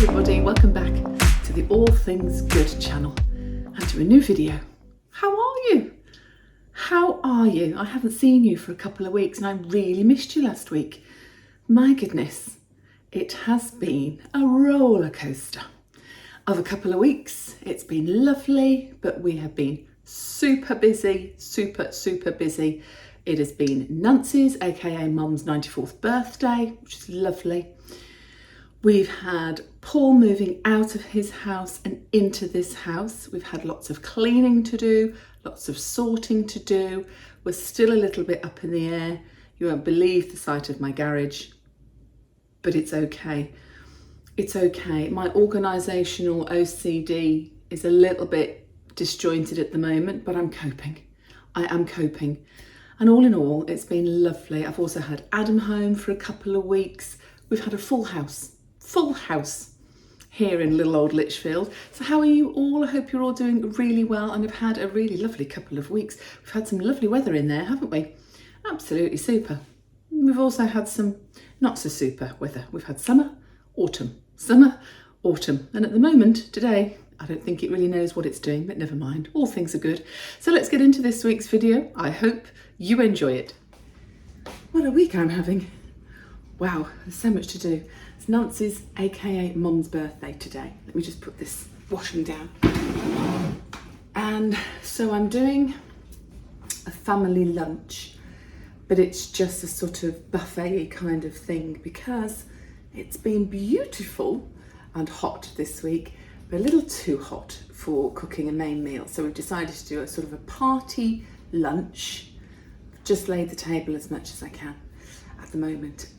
everybody, welcome back to the All Things Good channel and to a new video. How are you? How are you? I haven't seen you for a couple of weeks and I really missed you last week. My goodness, it has been a roller coaster of a couple of weeks. It's been lovely, but we have been super busy, super busy. It has been Nancy's, aka Mum's 94th birthday, which is lovely. We've had Paul moving out of his house and into this house. We've had lots of cleaning to do, lots of sorting to do. We're still a little bit up in the air. You won't believe the sight of my garage, but it's okay. It's okay. My organisational OCD is a little bit disjointed at the moment, but I'm coping. I am coping. And all in all, it's been lovely. I've also had Adam home for a couple of weeks. We've had a full house here in little old Lichfield. So how are you all? I hope you're all doing really well and have had a really lovely couple of weeks. We've had some lovely weather in there, haven't we? Absolutely super. We've also had some not so super weather. We've had summer, autumn. And at the moment, today, I don't think it really knows what it's doing, but never mind. All things are good. So let's get into this week's video. I hope you enjoy it. What a week I'm having. Wow, there's so much to do. It's Nancy's, aka Mum's birthday today. Let me just put this washing down. And so I'm doing a family lunch, but it's just a sort of buffet kind of thing because it's been beautiful and hot this week, but a little too hot for cooking a main meal. So we've decided to do a sort of a party lunch. Just laid the table as much as I can at the moment,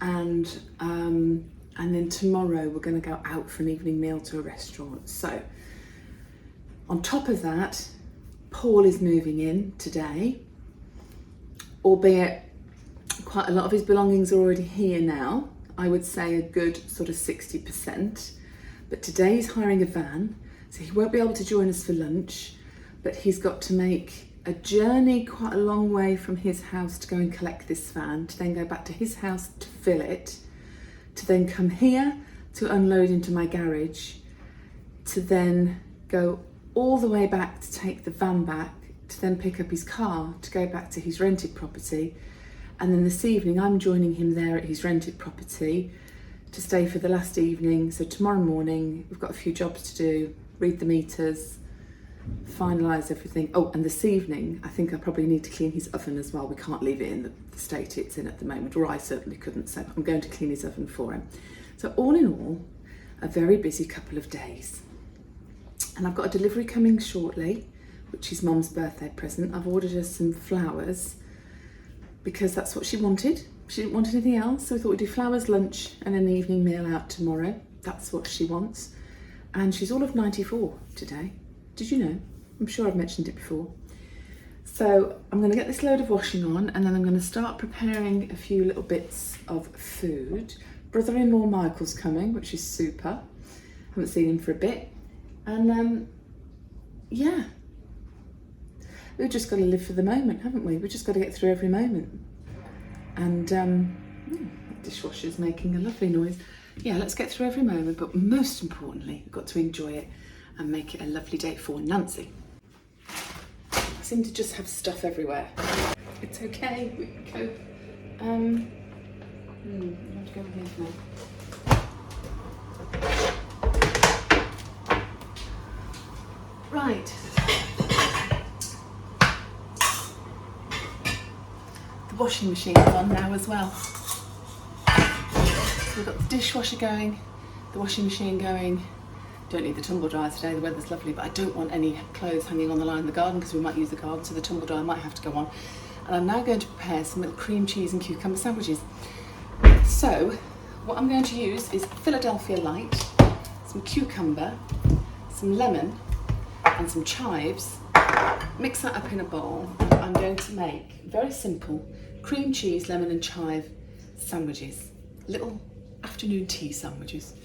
and then tomorrow we're going to go out for an evening meal to a restaurant. So on top of that, Paul is moving in today, albeit quite a lot of his belongings are already here now. I would say a good sort of 60%, but today he's hiring a van, so he won't be able to join us for lunch, but he's got to make a journey quite a long way from his house to go and collect this van, to then go back to his house to fill it, to then come here to unload into my garage, to then go all the way back to take the van back, to then pick up his car to go back to his rented property. And then this evening I'm joining him there at his rented property to stay for the last evening. So tomorrow morning we've got a few jobs to do, read the meters, finalise everything. Oh, and this evening I think I probably need to clean his oven as well. We can't leave it in the state it's in at the moment, or I certainly couldn't, so I'm going to clean his oven for him. So all in all, a very busy couple of days. And I've got a delivery coming shortly, which is Mum's birthday present. I've ordered her some flowers because that's what she wanted. She didn't want anything else, so we thought we'd do flowers, lunch and an evening meal out tomorrow. That's what she wants. And she's all of 94 today. Did you know? I'm sure I've mentioned it before. So I'm going to get this load of washing on, and then I'm going to start preparing a few little bits of food. Brother-in-law Michael's coming, which is super. Haven't seen him for a bit. And yeah, we've just got to live for the moment, haven't we? We've just got to get through every moment. And the dishwasher's making a lovely noise. Yeah, let's get through every moment, but most importantly, we've got to enjoy it and make it a lovely day for Nancy. I seem to just have stuff everywhere. It's okay, we can cope. I have to go with these now. Right. The washing machine is on now as well. So we've got the dishwasher going, the washing machine going. Don't need the tumble dryer today, the weather's lovely, but I don't want any clothes hanging on the line in the garden because we might use the garden, so the tumble dryer might have to go on. And I'm now going to prepare some little cream cheese and cucumber sandwiches. So what I'm going to use is Philadelphia Light, some cucumber, some lemon and some chives. Mix that up in a bowl, and I'm going to make very simple cream cheese, lemon and chive sandwiches, little afternoon tea sandwiches.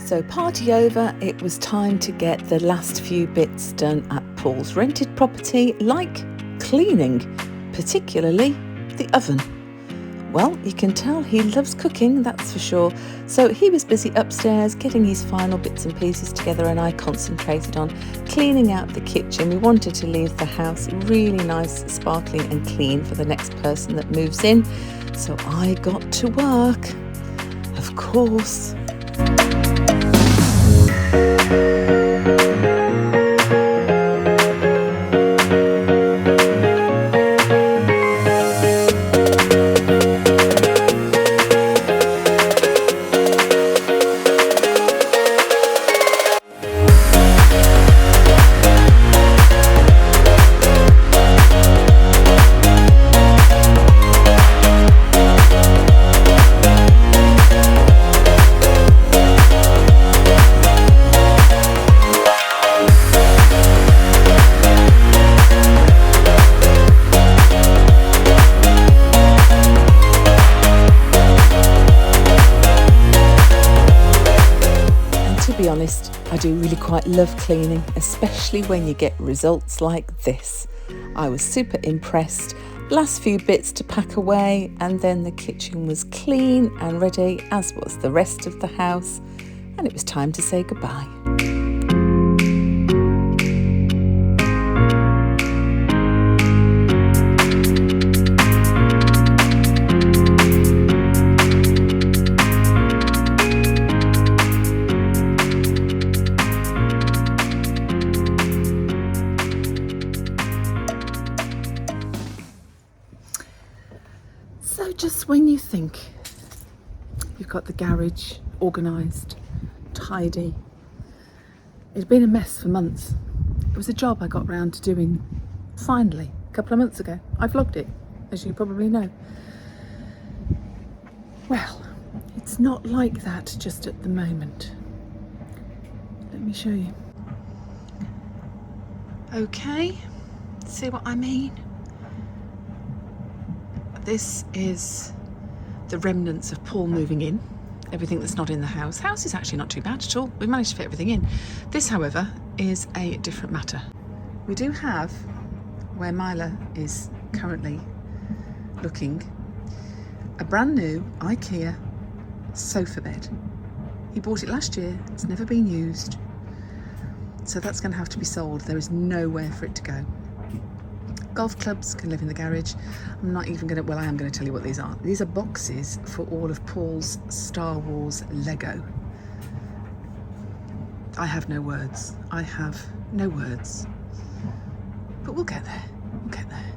So party over, it was time to get the last few bits done at Paul's rented property, like cleaning, particularly the oven. Well, you can tell he loves cooking, that's for sure. So he was busy upstairs getting his final bits and pieces together, and I concentrated on cleaning out the kitchen. We wanted to leave the house really nice, sparkling and clean for the next person that moves in. So I got to work, of course. I do really quite love cleaning, especially when you get results like this. I was super impressed. Last few bits to pack away, and then the kitchen was clean and ready, as was the rest of the house, and it was time to say goodbye. So just when you think you've got the garage organised, tidy, it had been a mess for months. It was a job I got round to doing finally a couple of months ago. I vlogged it, as you probably know. Well, it's not like that just at the moment. Let me show you. Okay, see what I mean? This is the remnants of Paul moving in, everything that's not in the house. House is actually not too bad at all. We managed to fit everything in. This, however, is a different matter. We do have, where Mila is currently looking, a brand new IKEA sofa bed. He bought it last year, it's never been used. So that's going to have to be sold. There is nowhere for it to go. Golf clubs can live in the garage. I'm not even going to, well, I am going to tell you what these are. These are boxes for all of Paul's Star Wars Lego. I have no words. I have no words. But we'll get there. We'll get there.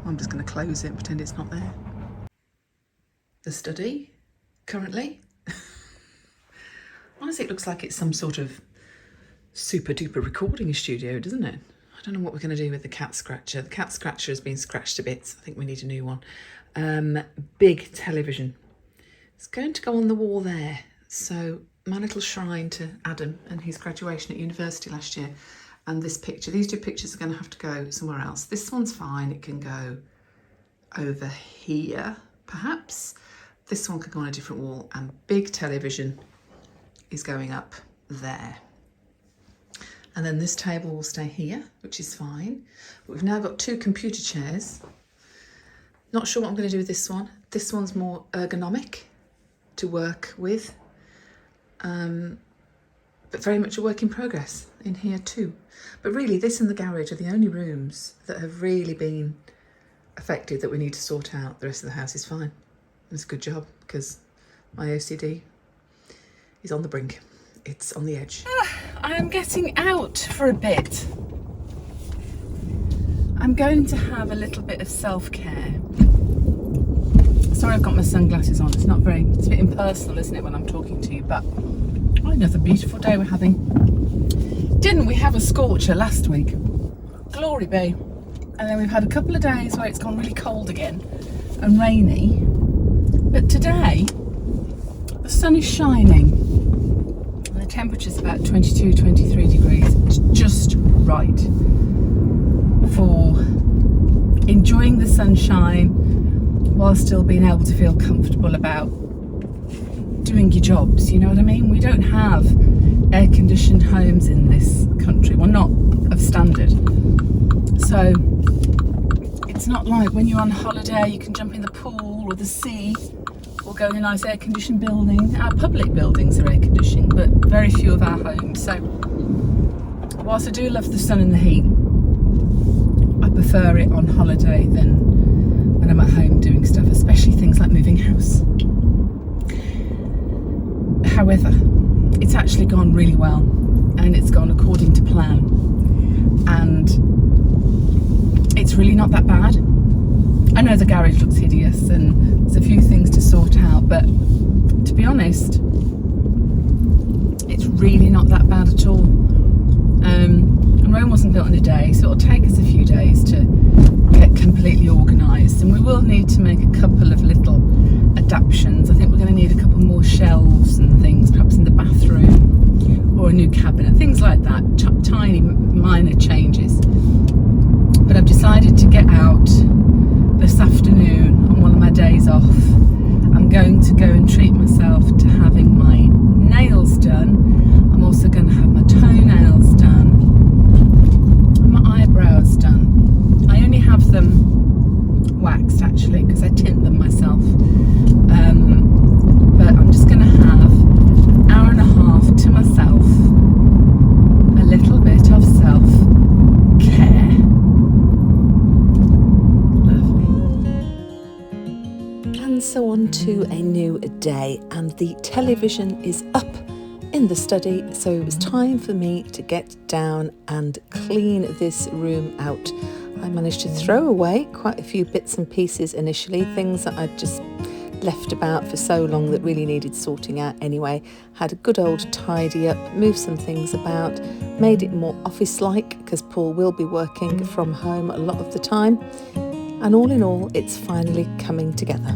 I'm just going to close it and pretend it's not there. The study, currently. Honestly, it looks like it's some sort of super duper recording studio, doesn't it? I don't know what we're going to do with the cat scratcher. The cat scratcher has been scratched to bits. I think we need a new one. Big television. It's going to go on the wall there. So my little shrine to Adam and his graduation at university last year. And this picture, these two pictures are going to have to go somewhere else. This one's fine. It can go over here, perhaps. This one could go on a different wall. And big television is going up there. And then this table will stay here, which is fine. But we've now got two computer chairs. Not sure what I'm going to do with this one. This one's more ergonomic to work with, but very much a work in progress in here too. But really, this and the garage are the only rooms that have really been affected that we need to sort out. The rest of the house is fine. It's a good job because my OCD is on the brink. It's on the edge. I am getting out for a bit. I'm going to have a little bit of self-care. Sorry I've got my sunglasses on. It's a bit impersonal, isn't it, when I'm talking to you, but another beautiful day we're having. Didn't we have a scorcher last week? Glory be. And then we've had a couple of days where it's gone really cold again and rainy. But today, the sun is shining. The temperature's about 22, 23 degrees. It's just right for enjoying the sunshine while still being able to feel comfortable about doing your jobs, you know what I mean? We don't have air-conditioned homes in this country. Well, not of standard. So it's not like when you're on holiday you can jump in the pool or the sea or go in a nice air-conditioned building. Our public buildings are air-conditioned, but very few of our homes. So whilst I do love the sun and the heat, I prefer it on holiday than when I'm at home doing stuff, especially things like moving house. However, it's actually gone really well, and it's gone according to plan, and it's really not that bad. I know the garage looks hideous and there's a few things to sort out, but to be honest, it's really not that bad at all. And Rome wasn't built in a day, so it'll take us a few days to get completely organised, and we will need to make a couple of little adaptations. I think we're going to need a couple more shelves and things, perhaps in the bathroom, or a new cabinet, things like that, tiny minor changes. But I've decided to get out this afternoon on one of my days off. I'm going to go and treat myself to having my nails done. I'm also going to have my toenails done and my eyebrows done. I only have them waxed actually because I tint them myself. But I'm just going to have an hour and a half to myself, a little bit of self-care. And so on to a new day, and the television is up in the study, so it was time for me to get down and clean this room out. I managed to throw away quite a few bits and pieces initially, things that I'd just left about for so long that really needed sorting out anyway. Had a good old tidy up, moved some things about, made it more office-like because Paul will be working from home a lot of the time. And all in all, it's finally coming together.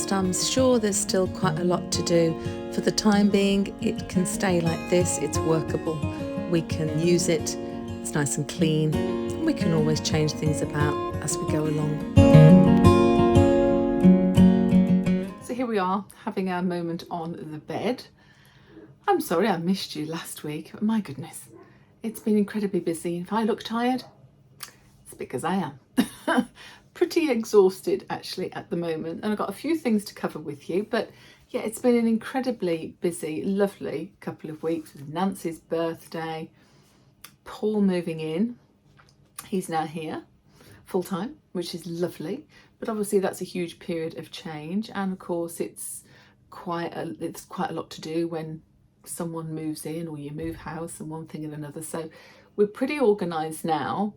I'm sure there's still quite a lot to do. For the time being, it can stay like this. It's workable. We can use it. It's nice and clean. We can always change things about as we go along. So here we are, having our moment on the bed. I'm sorry I missed you last week, but my goodness, it's been incredibly busy. If I look tired, it's because I am. Pretty exhausted actually at the moment, and I've got a few things to cover with you, but yeah, it's been an incredibly busy, lovely couple of weeks with Nancy's birthday, Paul moving in. He's now here full time, which is lovely, but obviously that's a huge period of change, and of course it's quite a lot to do when someone moves in or you move house and one thing and another. So we're pretty organised now,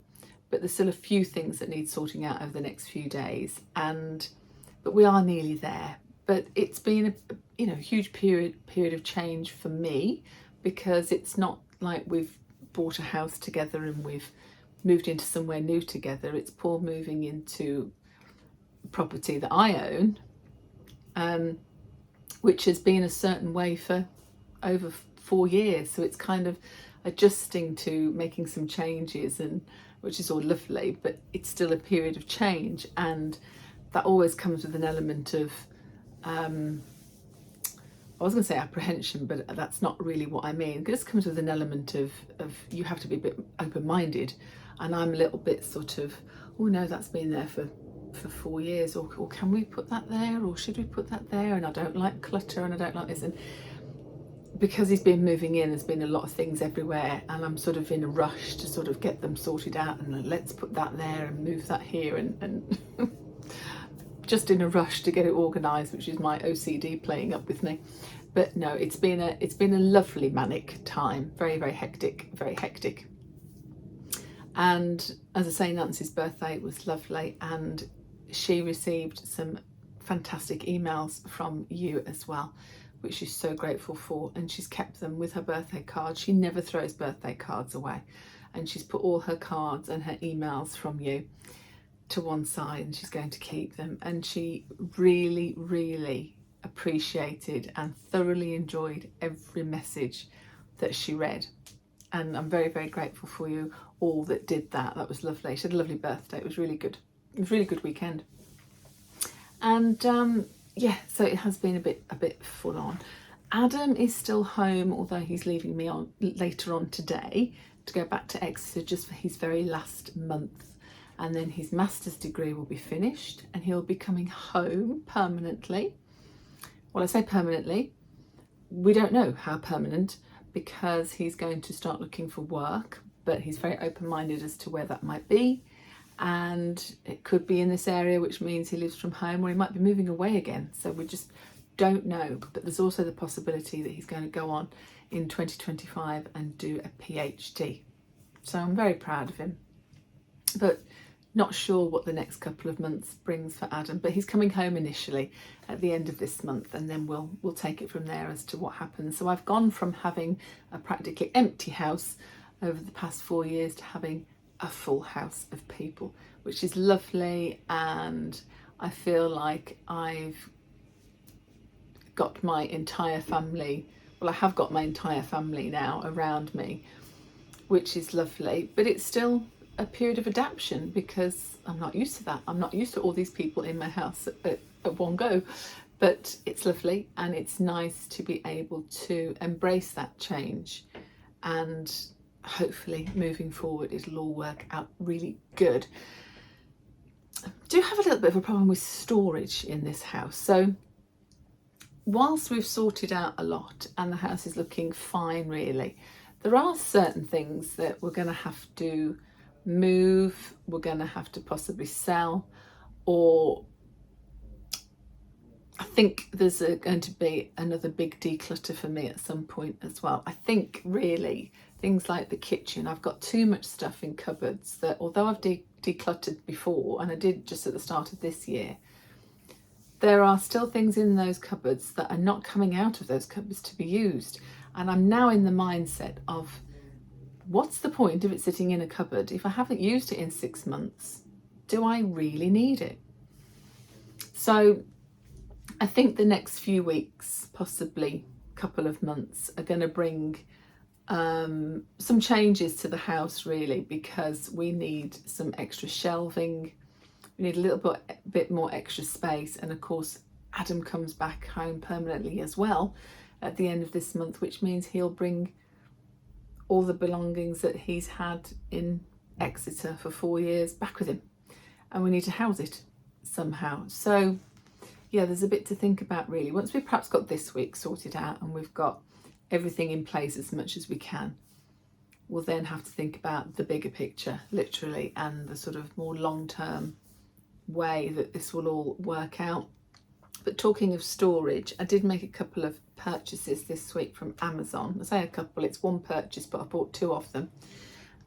but there's still a few things that need sorting out over the next few days, but we are nearly there. But it's been a huge period of change for me, because it's not like we've bought a house together and we've moved into somewhere new together. It's Paul moving into property that I own, which has been a certain way for over 4 years. So it's kind of adjusting to making some changes, and which is all lovely, but it's still a period of change, and that always comes with an element of I was going to say apprehension, but that's not really what I mean. It just comes with an element of you have to be a bit open-minded, and I'm a little bit sort of, oh no, that's been there for 4 years, or can we put that there, or should we put that there, and I don't like clutter and I don't like this. And because he's been moving in, there's been a lot of things everywhere, and I'm sort of in a rush to sort of get them sorted out, and let's put that there and move that here, and just in a rush to get it organised, which is my OCD playing up with me. But no, it's been a lovely manic time, very, very hectic, very hectic. And as I say, Nancy's birthday was lovely, and she received some fantastic emails from you as well, which she's so grateful for, and she's kept them with her birthday cards. She never throws birthday cards away, and she's put all her cards and her emails from you to one side, and she's going to keep them. And she really, really appreciated and thoroughly enjoyed every message that she read, and I'm very, very grateful for you all that did that. That was lovely. She had a lovely birthday. It was really good. It was a really good weekend. And yeah, so it has been a bit full on. Adam is still home, although he's leaving me on later on today to go back to Exeter just for his very last month, and then his master's degree will be finished and he'll be coming home permanently. Well, I say permanently, we don't know how permanent, because he's going to start looking for work, but he's very open-minded as to where that might be. And it could be in this area, which means he lives from home, or he might be moving away again. So we just don't know. But there's also the possibility that he's going to go on in 2025 and do a PhD. So I'm very proud of him, but not sure what the next couple of months brings for Adam. But he's coming home initially at the end of this month, and then we'll take it from there as to what happens. So I've gone from having a practically empty house over the past 4 years to having a full house of people, which is lovely. And I feel like I've got my entire family, well, I have got my entire family now around me, which is lovely. But it's still a period of adaptation, because I'm not used to that. I'm not used to all these people in my house at one go. But it's lovely, and it's nice to be able to embrace that change, and hopefully moving forward it'll all work out really good. I do have a little bit of a problem with storage in this house. So whilst we've sorted out a lot and the house is looking fine really, there are certain things that we're going to have to move, we're going to have to possibly sell, or I think there's going to be another big declutter for me at some point as well. I think really things like the kitchen, I've got too much stuff in cupboards that, although I've decluttered before, and I did just at the start of this year, there are still things in those cupboards that are not coming out of those cupboards to be used. And I'm now in the mindset of, what's the point of it sitting in a cupboard if I haven't used it in 6 months? Do I really need it? So I think the next few weeks, possibly a couple of months, are going to bring some changes to the house really, because we need some extra shelving, we need a little bit more extra space, and of course Adam comes back home permanently as well at the end of this month, which means he'll bring all the belongings that he's had in Exeter for 4 years back with him, and we need to house it somehow. So yeah, there's a bit to think about really. Once we've perhaps got this week sorted out and we've got everything in place as much as we can, we'll then have to think about the bigger picture literally, and the sort of more long-term way that this will all work out. But talking of storage, I did make a couple of purchases this week from Amazon. I say a couple, it's one purchase, but I bought 2 of them.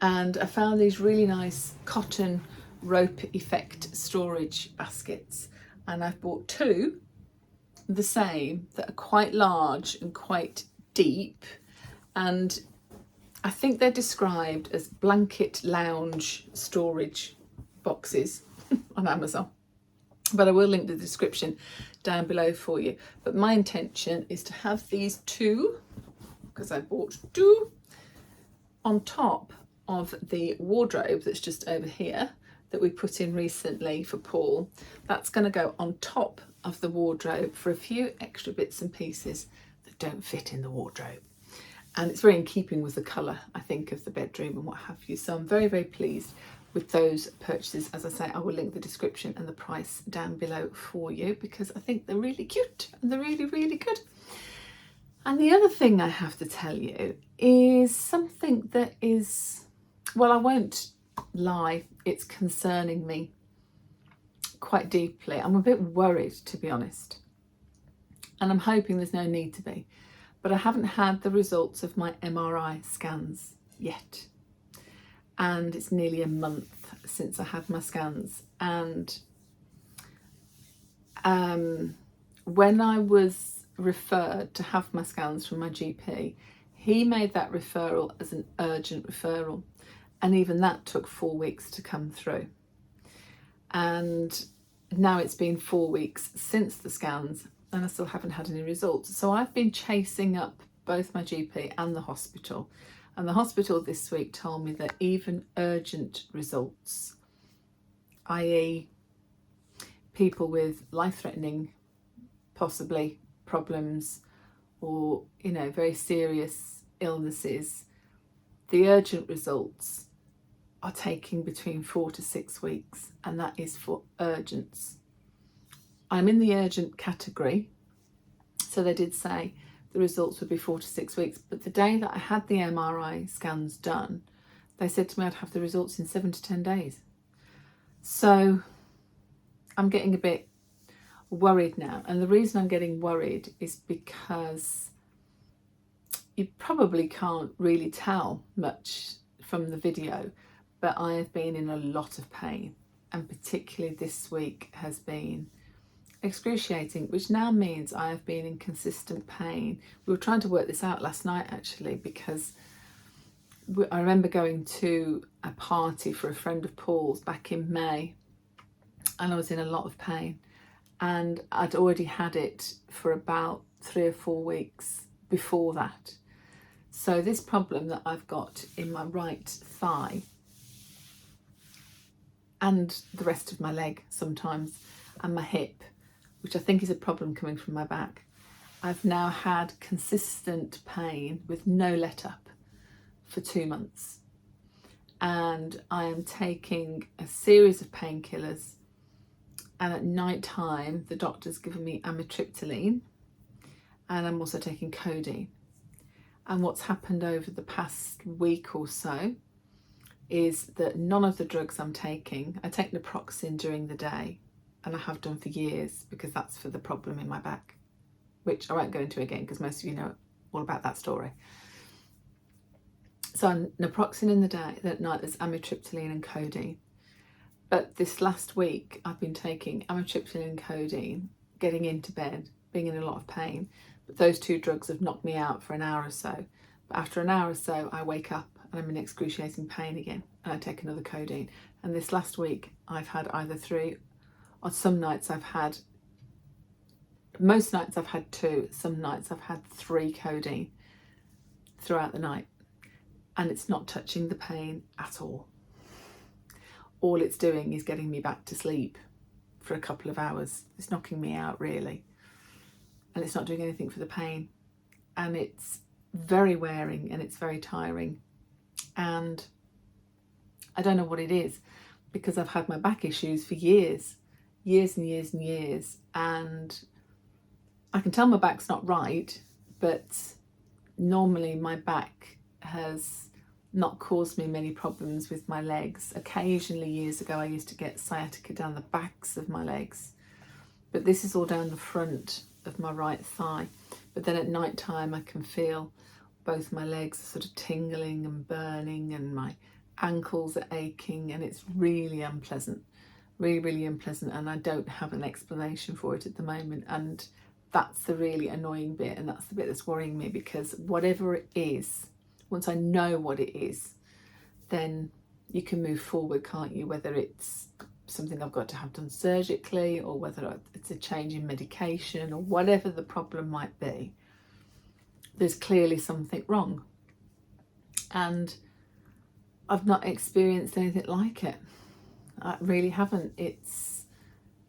And I found these really nice cotton rope effect storage baskets. And I've bought 2, the same, that are quite large and quite deep. And I think they're described as blanket lounge storage boxes on Amazon. But I will link the description down below for you. But my intention is to have these 2, because I bought 2, on top of the wardrobe that's just over here that we put in recently for Paul. That's going to go on top of the wardrobe for a few extra bits and pieces that don't fit in the wardrobe. And it's very in keeping with the colour, I think, of the bedroom and what have you. So I'm very, very pleased with those purchases. As I say, I will link the description and the price down below for you, because I think they're really cute and they're really, really good. And the other thing I have to tell you is something that is, well, I won't lie, it's concerning me quite deeply. I'm a bit worried, to be honest, and I'm hoping there's no need to be, but I haven't had the results of my MRI scans yet, and it's nearly a month since I had my scans. And when I was referred to have my scans from my GP, he made that referral as an urgent referral, and even that took 4 weeks to come through. And now it's been 4 weeks since the scans and I still haven't had any results. So I've been chasing up both my GP and the hospital. And the hospital this week told me that even urgent results, i.e. people with life-threatening, possibly, problems or, very serious illnesses, the urgent results are taking between 4 to 6 weeks, and that is for urgents. I'm in the urgent category, so they did say the results would be 4 to 6 weeks, but the day that I had the MRI scans done, they said to me I'd have the results in 7 to 10 days. So I'm getting a bit worried now, and the reason I'm getting worried is because you probably can't really tell much from the video, but I have been in a lot of pain, and particularly this week has been excruciating, which now means I have been in consistent pain. We were trying to work this out last night actually, because I remember going to a party for a friend of Paul's back in May, and I was in a lot of pain, and I'd already had it for about 3 or 4 weeks before that. So this problem that I've got in my right thigh and the rest of my leg sometimes, and my hip, which I think is a problem coming from my back, I've now had consistent pain with no let up for 2 months. And I am taking a series of painkillers, and at night time the doctor's given me amitriptyline, and I'm also taking codeine. And what's happened over the past week or so is that none of the drugs I'm taking, I take naproxen during the day, and I have done for years because that's for the problem in my back, which I won't go into again because most of you know all about that story. So I'm naproxen in the day, at night there's amitriptyline and codeine. But this last week I've been taking amitriptyline and codeine, getting into bed, being in a lot of pain, but those 2 drugs have knocked me out for an hour or so. But after an hour or so I wake up and I'm in excruciating pain again, and I take another codeine. And this last week I've had either 3, or some nights most nights I've had 2, some nights I've had 3 codeine throughout the night, and it's not touching the pain at all. All it's doing is getting me back to sleep for a couple of hours. It's knocking me out really, and it's not doing anything for the pain, and it's very wearing and it's very tiring. And I don't know what it is, because I've had my back issues for years and years and years, and I can tell my back's not right, but normally my back has not caused me many problems with my legs. Occasionally years ago I used to get sciatica down the backs of my legs, but this is all down the front of my right thigh. But then at night time I can feel both my legs are sort of tingling and burning, and my ankles are aching, and it's really unpleasant, really unpleasant, and I don't have an explanation for it at the moment. And that's the really annoying bit, and that's the bit that's worrying me, because whatever it is, once I know what it is, then you can move forward, can't you? Whether it's something I've got to have done surgically, or whether it's a change in medication, or whatever the problem might be, there's clearly something wrong. And I've not experienced anything like it. I really haven't. It's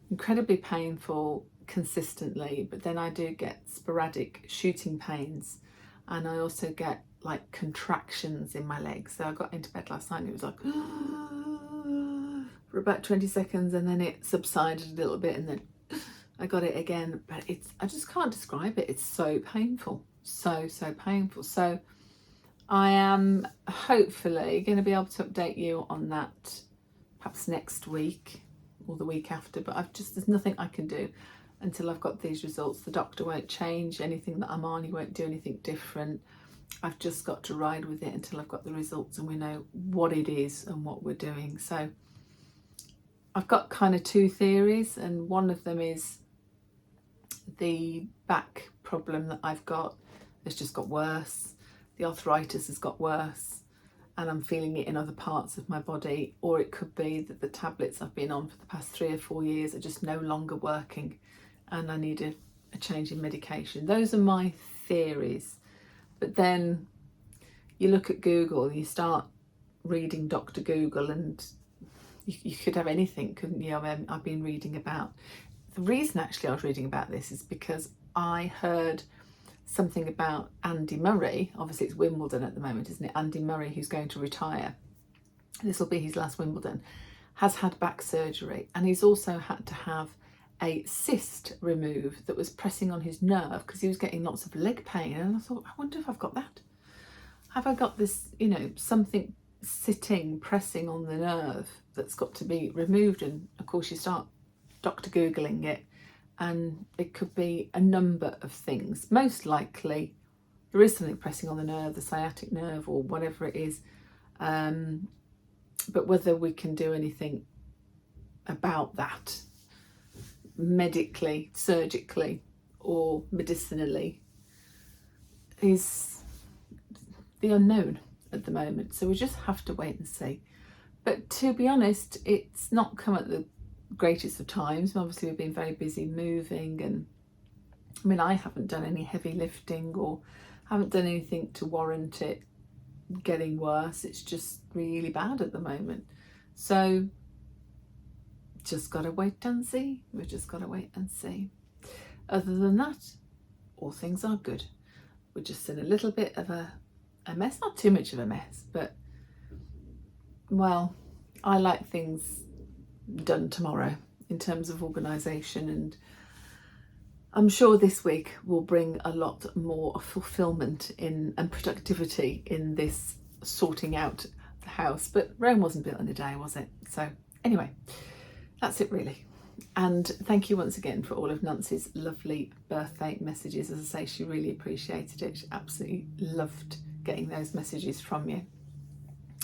incredibly painful consistently, but then I do get sporadic shooting pains, and I also get like contractions in my legs. So I got into bed last night and it was like for about 20 seconds, and then it subsided a little bit, and then I got it again. But I just can't describe it. It's so painful, so painful. So I am hopefully going to be able to update you on that perhaps next week, or the week after, but there's nothing I can do until I've got these results. The doctor won't change anything that I'm on, he won't do anything different. I've just got to ride with it until I've got the results and we know what it is and what we're doing. So I've got kind of two theories, and one of them is the back problem that I've got has just got worse. The arthritis has got worse and I'm feeling it in other parts of my body, or it could be that the tablets I've been on for the past 3 or 4 years are just no longer working and I need a change in medication. Those are my theories. But then you look at Google, you start reading Dr. Google, and you could have anything, couldn't you? I've been reading about, the reason actually I was reading about this is because I heard something about Andy Murray. Obviously it's Wimbledon at the moment, isn't it? Andy Murray, who's going to retire, this will be his last Wimbledon, has had back surgery, and he's also had to have a cyst removed that was pressing on his nerve because he was getting lots of leg pain. And I thought, I wonder if I've got that. Have I got this, something sitting, pressing on the nerve that's got to be removed? And of course you start Dr. Googling it, and it could be a number of things. Most likely there is something pressing on the nerve, the sciatic nerve or whatever it is. But whether we can do anything about that medically, surgically or medicinally is the unknown at the moment. So we just have to wait and see. But to be honest, it's not come at the greatest of times. Obviously we've been very busy moving, and I haven't done any heavy lifting or haven't done anything to warrant it getting worse. It's just really bad at the moment. So just gotta wait and see. We've just gotta wait and see. Other than that, all things are good. We're just in a little bit of a mess, not too much of a mess, but well, I like things done tomorrow in terms of organisation, and I'm sure this week will bring a lot more fulfilment and productivity in this sorting out the house. But Rome wasn't built in a day, was it? So anyway, that's it really. And thank you once again for all of Nancy's lovely birthday messages. As I say, she really appreciated it. She absolutely loved getting those messages from you.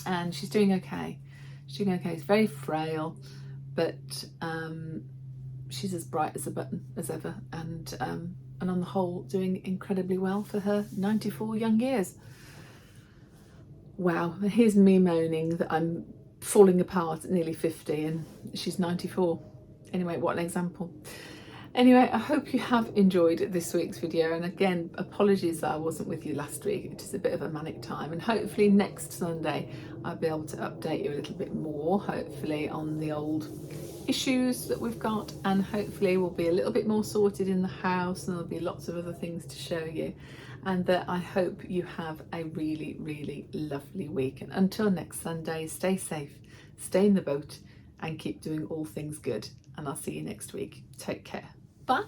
And she's doing okay. She's doing okay. She's very frail, but she's as bright as a button as ever, and on the whole doing incredibly well for her 94 young years. Wow, here's me moaning that I'm falling apart at nearly 50 and she's 94. Anyway, what an example. Anyway, I hope you have enjoyed this week's video, and again, apologies that I wasn't with you last week. It is a bit of a manic time, and hopefully next Sunday I'll be able to update you a little bit more, hopefully on the old issues that we've got, and hopefully we'll be a little bit more sorted in the house, and there'll be lots of other things to show you, and that I hope you have a really, really lovely week. And until next Sunday, stay safe, stay in the boat, and keep doing all things good, and I'll see you next week. Take care. Bye.